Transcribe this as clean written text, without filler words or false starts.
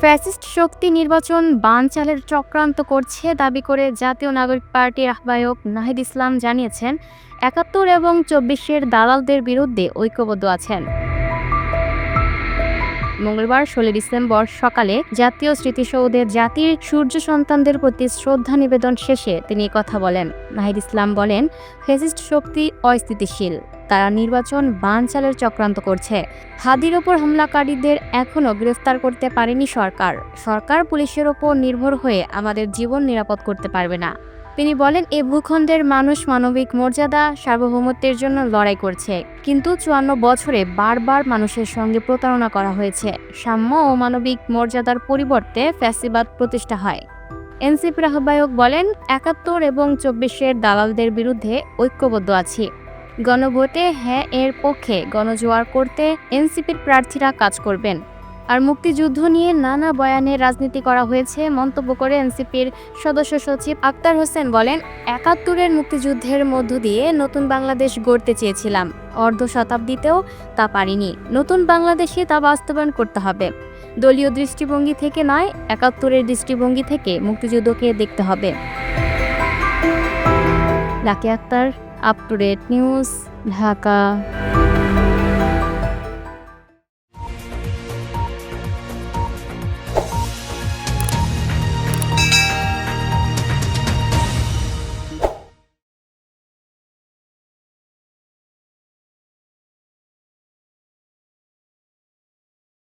Fascist শক্তি নির্বাচন বানচালের চক্রান্ত করছে দাবি করে জাতীয় নাগরিক পার্টির আহ্বায়ক নাহিদ ইসলাম জানিয়েছেন, ৭১ এবং ২৪-এর দালালদের বিরুদ্ধে ঐক্যবদ্ধ আছেন। মঙ্গলবার ১৬ ডিসেম্বর সকালে জাতীয় স্মৃতিসৌধে জাতির সূর্য সন্তানদের প্রতি শ্রদ্ধা নিবেদন শেষে তিনি কথা বলেন। নাহিদ ইসলাম বলেন, ফ্যাসিস্ট শক্তি অস্থিতিশীল, তারা নির্বাচন বানচালের চক্রান্ত করছে। হাদির ওপর হামলাকারীদের এখনও গ্রেফতার করতে পারেনি সরকার পুলিশের ওপর নির্ভর হয়ে আমাদের জীবন নিরাপদ করতে পারবে না। তিনি বলেন, এ ভূখণ্ডের মানুষ মানবিক মর্যাদা, সার্বভৌমত্বের জন্য লড়াই করছে, কিন্তু ৫৪ বছরে বারবার মানুষের সঙ্গে প্রতারণা করা হয়েছে। সাম্য ও মানবিক মর্যাদার পরিবর্তে ফ্যাসিবাদ প্রতিষ্ঠা হয়। এনসিপির আহ্বায়ক বলেন, ৭১ এবং ২৪-এর দালালদের বিরুদ্ধে ঐক্যবদ্ধ আছি। গণভোটে হ্যাঁ এর পক্ষে গণজোয়ার করতে এনসিপির প্রার্থীরা কাজ করবেন। আর মুক্তিযুদ্ধ নিয়ে নানা বয়ানে রাজনীতি করা হয়েছে মন্তব্য করে এনসিপির সদস্য সচিব আক্তার হোসেন বলেন, ৭১-এর মুক্তিযুদ্ধের মধ্য দিয়ে নতুন বাংলাদেশ গড়তে চেয়েছিলাম, অর্ধ শতাব্দীতেও তা পারিনি। নতুন বাংলাদেশে তা বাস্তবায়ন করতে হবে। দলীয় দৃষ্টিভঙ্গি থেকে নয়, ৭১-এর দৃষ্টিভঙ্গি থেকে মুক্তিযুদ্ধকে দেখতে হবে। Lucky Akter, up to date news, Dhaka.